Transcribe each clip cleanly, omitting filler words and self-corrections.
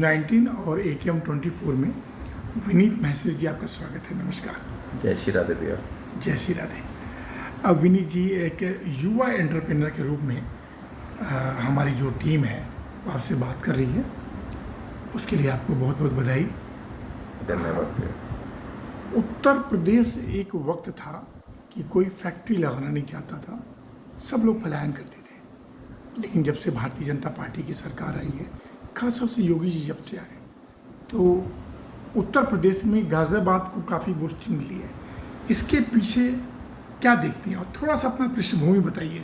News 19 और AKM 24 में विनीत महसूर जी आपका स्वागत है। नमस्कार। जय श्री राधे भैया। जय श्री राधे। अब विनीत जी एक युवा एंटरप्रेन्योर के रूप में हमारी जो टीम है वो आपसे बात कर रही है, उसके लिए आपको बहुत बहुत बधाई। धन्यवाद भैया। उत्तर प्रदेश एक वक्त था कि कोई फैक्ट्री लगाना नहीं चाहता था, सब लोग पलायन करते थे। लेकिन जब से भारतीय जनता पार्टी की सरकार आई है, खास तौर से योगी जी जब से आए, तो उत्तर प्रदेश में गाज़ियाबाद को काफ़ी बूस्टिंग मिली है। इसके पीछे क्या देखते हैं और थोड़ा सा अपना पृष्ठभूमि बताइए।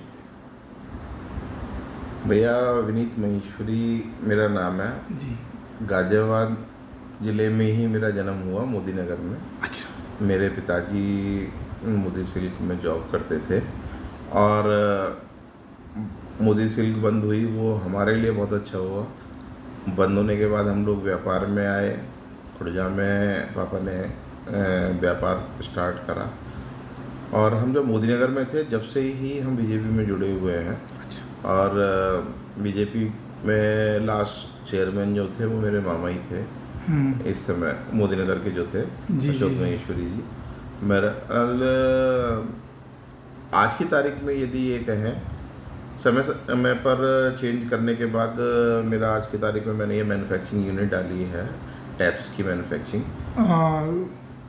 भैया विनीत महेश्वरी मेरा नाम है जी। गाज़ियाबाद ज़िले में ही मेरा जन्म हुआ, मोदी नगर में। अच्छा। मेरे पिताजी मोदी सिल्क में जॉब करते थे और मोदी सिल्क बंद हुई, वो हमारे लिए बहुत अच्छा हुआ। बंद होने के बाद हम लोग व्यापार में आए। खुर्जा में पापा ने व्यापार स्टार्ट करा और हम जब मोदी नगर में थे जब से ही हम बीजेपी में जुड़े हुए हैं। अच्छा। और बीजेपी में लास्ट चेयरमैन जो थे वो मेरे मामा ही थे इस समय, मोदी नगर के जो थे अशोक महेश्वरी जी। मेरा आज की तारीख में यदि ये कहें, समय पर चेंज करने के बाद मेरा आज की तारीख में मैंने ये मैन्युफैक्चरिंग यूनिट डाली है, टैप्स की मैन्युफैक्चरिंग।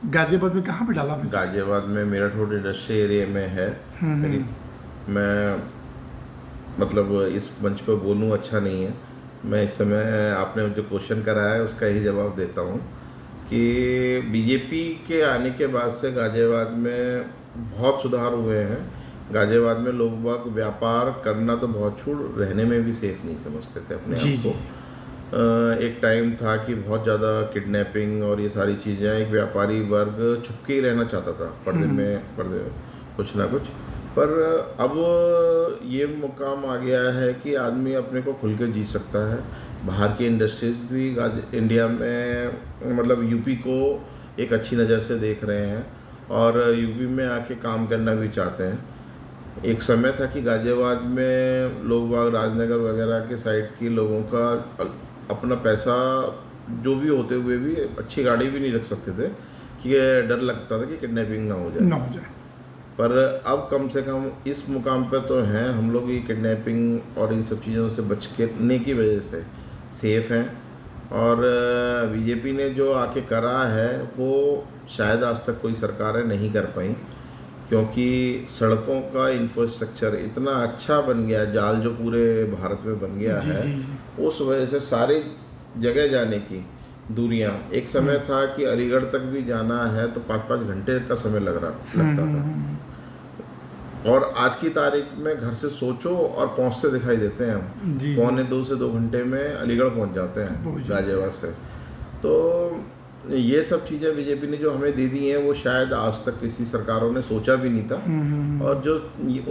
गाज़ियाबाद में कहाँ पे डाला आपने? गाज़ियाबाद में मेरठ रोड इंडस्ट्री एरिया में है। मैं मतलब इस मंच पर बोलूँ अच्छा नहीं है, मैं इस समय आपने जो क्वेश्चन करा है उसका ही जवाब देता हूँ कि बीजेपी के आने के बाद से गाज़ियाबाद में बहुत सुधार हुए हैं। गाज़ियाबाद में लोग बाग व्यापार करना तो बहुत छोड़, रहने में भी सेफ नहीं समझते थे अपने आप को। एक टाइम था कि बहुत ज़्यादा किडनैपिंग और ये सारी चीज़ें, एक व्यापारी वर्ग छुपके ही रहना चाहता था, पर्दे कुछ ना कुछ। पर अब ये मुकाम आ गया है कि आदमी अपने को खुल के जी सकता है। बाहर की इंडस्ट्रीज भी इंडिया में मतलब यूपी को एक अच्छी नज़र से देख रहे हैं और यूपी में आके काम करना भी चाहते हैं। एक समय था कि गाज़ियाबाद में लोग बाग राजनगर वगैरह के साइड के लोगों का अपना पैसा जो भी होते हुए भी अच्छी गाड़ी भी नहीं रख सकते थे कि डर लगता था कि किडनैपिंग ना हो जाए। पर अब कम से कम इस मुकाम पर तो हैं हम लोग, ये किडनैपिंग और इन सब चीज़ों से बचने की वजह से सेफ हैं। और बीजेपी ने जो आके करा है वो शायद आज तक कोई सरकारें नहीं कर पाई, क्योंकि सड़कों का इंफ्रास्ट्रक्चर इतना अच्छा बन गया, जाल जो पूरे भारत में बन गया है, उस वजह से सारी जगह जाने की दूरियां, एक समय था कि अलीगढ़ तक भी जाना है तो 5-5 घंटे का समय लगता था। और आज की तारीख में घर से सोचो और पहुंचते दिखाई देते हैं हम, पौने 2 से 2 घंटे में अलीगढ़ पहुंच जाते हैं गाज़ियाबाद से। तो ये सब चीज़ें बीजेपी ने जो हमें दे दी हैं वो शायद आज तक किसी सरकारों ने सोचा भी नहीं था। और जो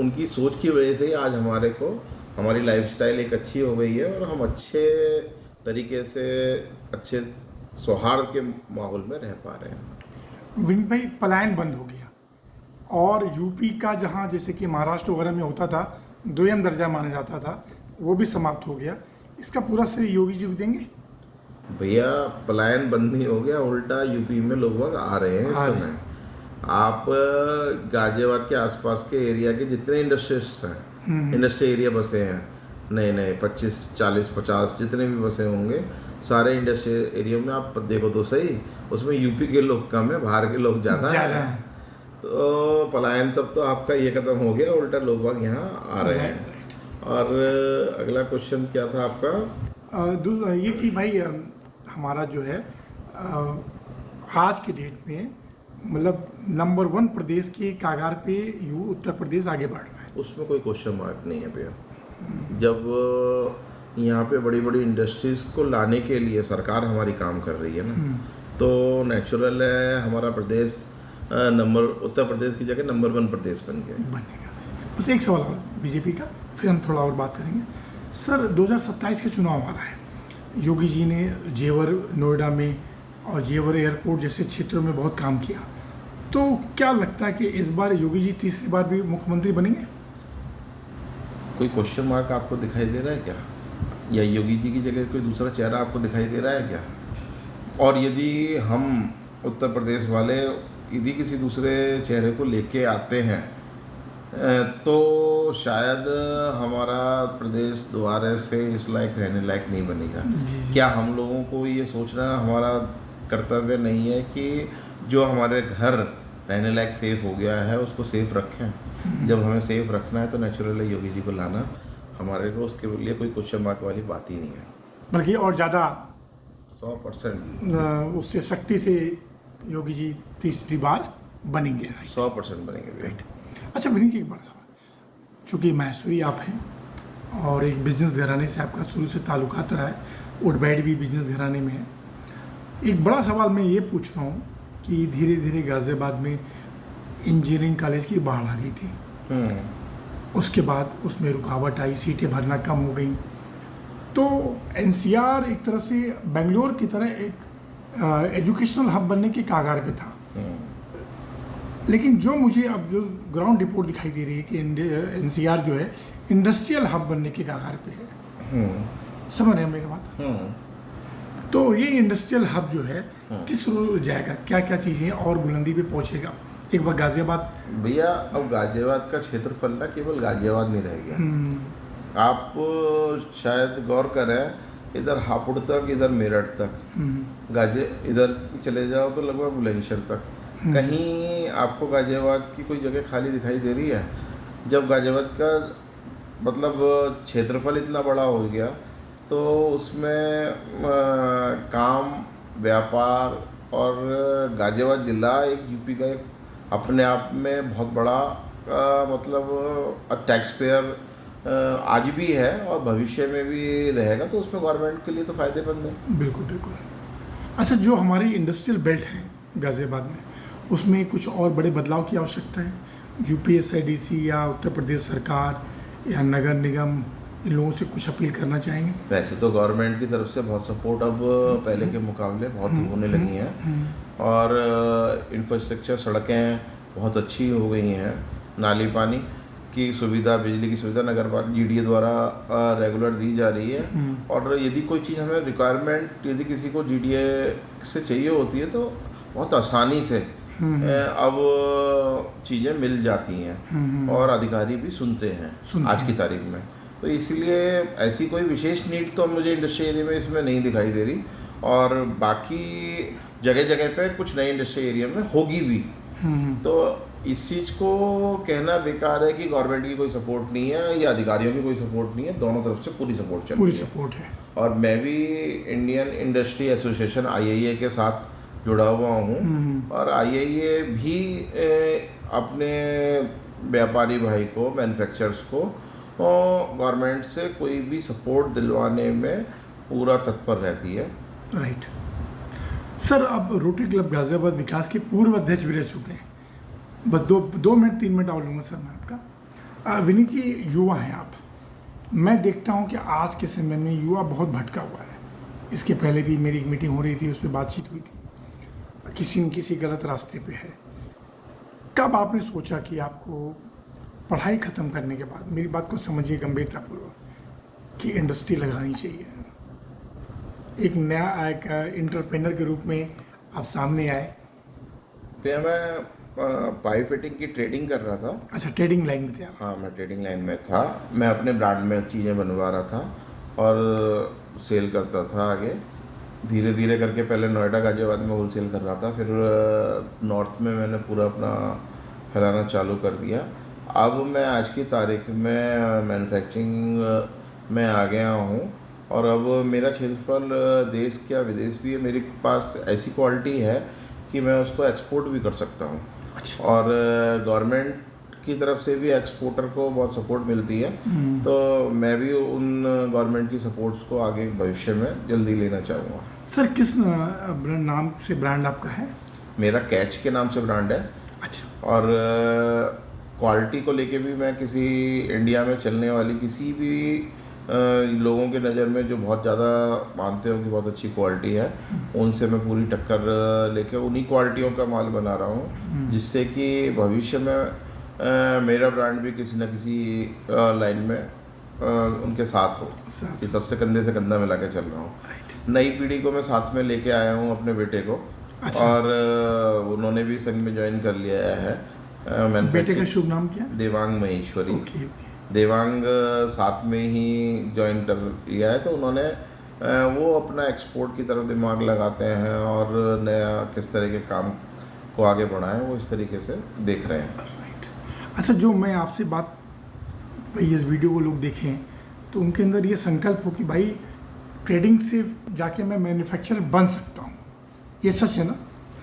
उनकी सोच की वजह से ही आज हमारी लाइफस्टाइल एक अच्छी हो गई है और हम अच्छे तरीके से अच्छे सौहार्द के माहौल में रह पा रहे हैं। विनीत भाई, पलायन बंद हो गया और यूपी का जहाँ जैसे कि महाराष्ट्र वगैरह में होता था द्वितीय दर्जा माना जाता था, वो भी समाप्त हो गया। इसका पूरा श्रेय योगी जी को देंगे? भैया पलायन बंद नहीं हो गया, उल्टा यूपी में लोग बाग आ रहे हैं इस समय। आप गाज़ियाबाद के आसपास के एरिया के जितने इंडस्ट्रीज हैं, इंडस्ट्री एरिया बसे हैं, नए 25, 40, 50 जितने भी बसे होंगे, सारे इंडस्ट्री एरिया में आप देखो तो सही, उसमें यूपी के लोग कम है, बाहर के लोग ज़्यादा हैं। तो पलायन सब तो आपका ये खत्म हो गया, उल्टा लोग बाग यहाँ आ रहे हैं। और अगला क्वेश्चन क्या था आपका? ये कि भाई हमारा जो है आज के डेट में मतलब नंबर 1 प्रदेश के कागार पे उत्तर प्रदेश आगे बढ़ रहा है, उसमें कोई क्वेश्चन मार्क नहीं है भैया। जब यहाँ पे बड़ी बड़ी इंडस्ट्रीज को लाने के लिए सरकार हमारी काम कर रही है ना, तो नेचुरल है हमारा प्रदेश उत्तर प्रदेश की जगह नंबर 1 प्रदेश बनेगा। बस एक सवाल और बीजेपी का, फिर हम थोड़ा और बात करेंगे। सर 2027 के चुनाव आ रहा है, योगी जी ने जेवर नोएडा में और जेवर एयरपोर्ट जैसे क्षेत्रों में बहुत काम किया, तो क्या लगता है कि इस बार योगी जी तीसरी बार भी मुख्यमंत्री बनेंगे? कोई क्वेश्चन मार्क आपको दिखाई दे रहा है क्या? या योगी जी की जगह कोई दूसरा चेहरा आपको दिखाई दे रहा है क्या? और यदि हम उत्तर प्रदेश वाले यदि किसी दूसरे चेहरे को लेके आते हैं तो शायद हमारा प्रदेश दोबारा से इस लायक रहने लायक नहीं बनेगा। क्या हम लोगों को ये सोचना हमारा कर्तव्य नहीं है कि जो हमारे घर रहने लायक सेफ हो गया है उसको सेफ रखें? जब हमें सेफ रखना है तो नेचुरली योगी जी को लाना हमारे को उसके लिए कोई क्वेश्चन मार्क वाली बात ही नहीं है, बल्कि और ज़्यादा 100% उससे सख्ती से योगी जी तीसरी बार बनेंगे। 100% बनेंगे। राइट। अच्छा विनीत जी, एक बड़ा सवाल, चूँकि मैसूरी आप हैं और एक बिजनेस घराने से आपका शुरू से ताल्लुकात रहा है, उठबैठ भी बिजनेस घराने में है, एक बड़ा सवाल मैं ये पूछ रहा हूँ कि धीरे धीरे गाज़ियाबाद में इंजीनियरिंग कॉलेज की बाढ़ आ गई थी, उसके बाद उसमें रुकावट आई, सीटें भरना कम हो गई, तो एनसीआर एक तरह से बेंगलोर की तरह एक एजुकेशनल हब बनने के कागार पे था। लेकिन जो मुझे अब जो ग्राउंड रिपोर्ट दिखाई दे रही है कि एनसीआर जो है इंडस्ट्रियल हब बनने के कागार पे है। समझ रहे हैं मेरी बात? तो ये इंडस्ट्रियल हब जो है किस रोज जाएगा, क्या क्या चीज़ें और बुलंदी पे पहुंचेगा? एक बार गाजियाबाद भैया, अब गाजियाबाद का क्षेत्रफल ना केवल गाजियाबाद नहीं रह गया। आप शायद गौर करें, इधर हापुड़ तक, इधर मेरठ तक, इधर चले जाओ तो लगभग बुलंदशहर तक, कहीं आपको गाजियाबाद की कोई जगह खाली दिखाई दे रही है? जब गाजियाबाद का मतलब क्षेत्रफल इतना बड़ा हो गया तो उसमें काम, व्यापार और गाजियाबाद ज़िला एक यूपी का एक अपने आप में बहुत बड़ा मतलब टैक्स पेयर आज भी है और भविष्य में भी रहेगा, तो उसमें गवर्नमेंट के लिए तो फ़ायदेमंद है। बिल्कुल बिल्कुल। अच्छा, जो हमारी इंडस्ट्रियल बेल्ट है गाज़ियाबाद में, उसमें कुछ और बड़े बदलाव की आवश्यकता है? यूपीएसआईडीसी या उत्तर प्रदेश सरकार या नगर निगम इन लोगों से कुछ अपील करना चाहेंगे? वैसे तो गवर्नमेंट की तरफ से बहुत सपोर्ट अब पहले के मुकाबले बहुत होने लगी हैं और इंफ्रास्ट्रक्चर, सड़कें बहुत अच्छी हो गई हैं, नाली पानी की सुविधा, बिजली की सुविधा नगर पालिका जीडीए द्वारा रेगुलर दी जा रही है। और यदि कोई चीज़ हमें रिक्वायरमेंट यदि किसी को जीडीए से चाहिए होती है तो बहुत आसानी से अब चीज़ें मिल जाती हैं और अधिकारी भी सुनते हैं आज की तारीख में। तो इसलिए ऐसी कोई विशेष नीड तो मुझे इंडस्ट्री एरिया में इसमें नहीं दिखाई दे रही, और बाकी जगह जगह पे कुछ नए इंडस्ट्री एरिया में होगी भी। तो इस चीज़ को कहना बेकार है कि गवर्नमेंट की कोई सपोर्ट नहीं है या अधिकारियों की कोई सपोर्ट नहीं है, दोनों तरफ से पूरी सपोर्ट चल रही है। पूरी सपोर्ट है। और मैं भी इंडियन इंडस्ट्री एसोसिएशन IIA के साथ जुड़ा हुआ हूँ और IIA भी अपने व्यापारी भाई को, मैन्युफैक्चरर्स को गवर्नमेंट से कोई भी सपोर्ट दिलवाने में पूरा तत्पर रहती है। राइट सर, अब रोटरी क्लब गाज़ियाबाद विकास के पूर्व अध्यक्ष भी रह चुके हैं। बस 2 मिनट 3 मिनट और लूँगा सर मैं आपका। विनीत जी, युवा हैं आप, मैं देखता हूँ कि आज के समय में युवा बहुत भटका हुआ है। इसके पहले भी मेरी एक मीटिंग हो रही थी, उस पर बातचीत हुई थी, किसी न किसी गलत रास्ते पे है। कब आपने सोचा कि आपको पढ़ाई ख़त्म करने के बाद, मेरी बात को समझिए गंभीरतापूर्वक, कि इंडस्ट्री लगानी चाहिए, एक नया एक इंटरप्रेनर के रूप में आप सामने आए? फिर मैं पाइप फिटिंग की ट्रेडिंग कर रहा था। अच्छा, ट्रेडिंग लाइन में थे आप? हाँ, मैं ट्रेडिंग लाइन में था। मैं अपने ब्रांड में चीज़ें बनवा रहा था और सेल करता था आगे। धीरे धीरे करके पहले नोएडा गाजियाबाद में होलसेल कर रहा था, फिर नॉर्थ में मैंने पूरा अपना फैलाना चालू कर दिया। अब मैं आज की तारीख में मैन्युफैक्चरिंग में आ गया हूँ और अब मेरा क्षेत्रफल देश क्या विदेश भी है। मेरे पास ऐसी क्वालिटी है कि मैं उसको एक्सपोर्ट भी कर सकता हूँ। अच्छा। और गवर्नमेंट की तरफ से भी एक्सपोर्टर को बहुत सपोर्ट मिलती है, तो मैं भी उन गवर्नमेंट की सपोर्ट्स को आगे भविष्य में जल्दी लेना चाहूँगा। सर, किस नाम से ब्रांड आपका है? मेरा कैच के नाम से ब्रांड है। अच्छा। और क्वालिटी को लेके भी मैं किसी इंडिया में चलने वाली किसी भी लोगों के नज़र में जो बहुत ज़्यादा मानते हो कि बहुत अच्छी क्वालिटी है, उनसे मैं पूरी टक्कर लेके उन्हीं क्वालिटियों का माल बना रहा हूँ, जिससे कि भविष्य में मेरा ब्रांड भी किसी न किसी लाइन में उनके साथ हो, साथ कि सबसे कंधे से कंधा मिला के चल रहा हूँ। राइट। नई पीढ़ी को मैं साथ में लेके आया हूँ, अपने बेटे को। अच्छा। और उन्होंने भी संघ में ज्वाइन कर लिया है। बेटे का मैन्युफैक्चरिंग शुभ नाम क्या है? देवांग महेश्वरी। Okay okay. देवांग साथ में ही ज्वाइन कर लिया है, तो उन्होंने वो अपना एक्सपोर्ट की तरफ दिमाग लगाते हैं और नया किस तरह के काम को आगे बढ़ाएं, वो इस तरीके से देख रहे हैं। राइट। अच्छा, जो मैं आपसे बात, भाई इस वीडियो को लोग देखें तो उनके अंदर ये संकल्प हो कि भाई ट्रेडिंग से जाके मैं मैन्युफैक्चरर बन सकता हूँ, ये सच है ना?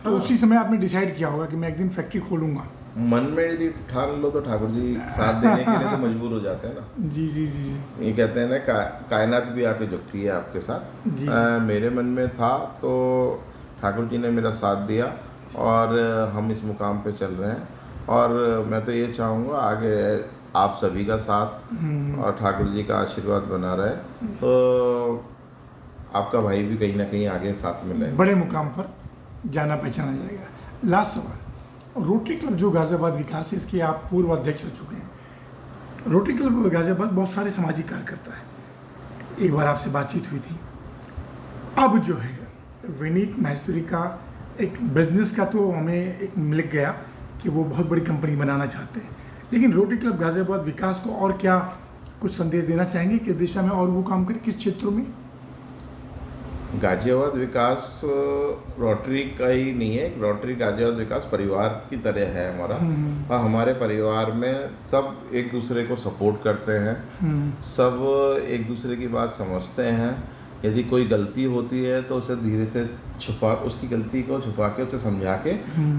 तो हाँ। उसी समय आपने डिसाइड किया होगा कि मैं एक दिन फैक्ट्री खोलूँगा। मन में यदि ठान लो तो ठाकुर जी साथ देने के लिए तो मजबूर हो जाते हैं ना। जी जी जी जी। ये कहते हैं ना, कायनात भी आके झुकती है आपके साथ। जी। मेरे मन में था तो ठाकुर जी ने मेरा साथ दिया और हम इस मुकाम पे चल रहे हैं। और मैं तो ये चाहूँगा आगे आप सभी का साथ और ठाकुर जी का आशीर्वाद बना रहे, तो आपका भाई भी कहीं ना कहीं आगे साथ में रहे, बड़े मुकाम पर जाना पहचाना जाएगा। लास्ट सवाल, रोटरी क्लब जो गाजियाबाद विकास है, इसके आप पूर्व अध्यक्ष रह चुके हैं। रोटरी क्लब गाजियाबाद बहुत सारे सामाजिक कार्य करता है। एक बार आपसे बातचीत हुई थी। अब जो है विनीत महेश्वरी का एक बिजनेस का तो हमें एक मिल गया कि वो बहुत बड़ी कंपनी बनाना चाहते हैं, लेकिन रोटरी क्लब गाजियाबाद विकास को और क्या कुछ संदेश देना चाहेंगे, किस दिशा में और वो काम करे, किस क्षेत्रों में? गाजियाबाद विकास रोटरी का ही नहीं है, रोटरी गाजियाबाद विकास परिवार की तरह है हमारा। और हमारे परिवार में सब एक दूसरे को सपोर्ट करते हैं, सब एक दूसरे की बात समझते हैं। यदि कोई गलती होती है तो उसे धीरे से उसकी गलती को छुपा के उसे समझा के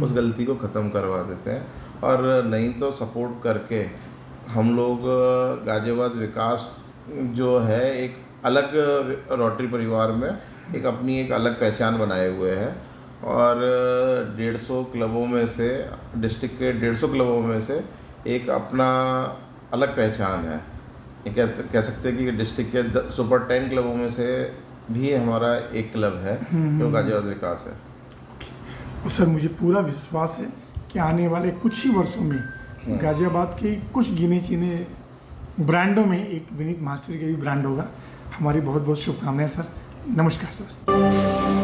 उस गलती को ख़त्म करवा देते हैं। और नहीं तो सपोर्ट करके हम लोग गाजियाबाद विकास जो है एक अलग रोटरी परिवार में एक अपनी एक अलग पहचान बनाए हुए हैं। और 150 क्लबों में से, डिस्ट्रिक्ट के 150 क्लबों में से एक अपना अलग पहचान है। ये कह सकते हैं कि डिस्ट्रिक्ट के सुपर 10 क्लबों में से भी हमारा एक क्लब है जो गाजियाबाद विकास है। और सर, मुझे पूरा विश्वास है कि आने वाले कुछ ही वर्षों में गाजियाबाद के कुछ गिने चुने ब्रांडों में एक विनीत महेश्वरी का भी ब्रांड होगा। हमारी बहुत बहुत शुभकामनाएं सर। नमस्कार सर।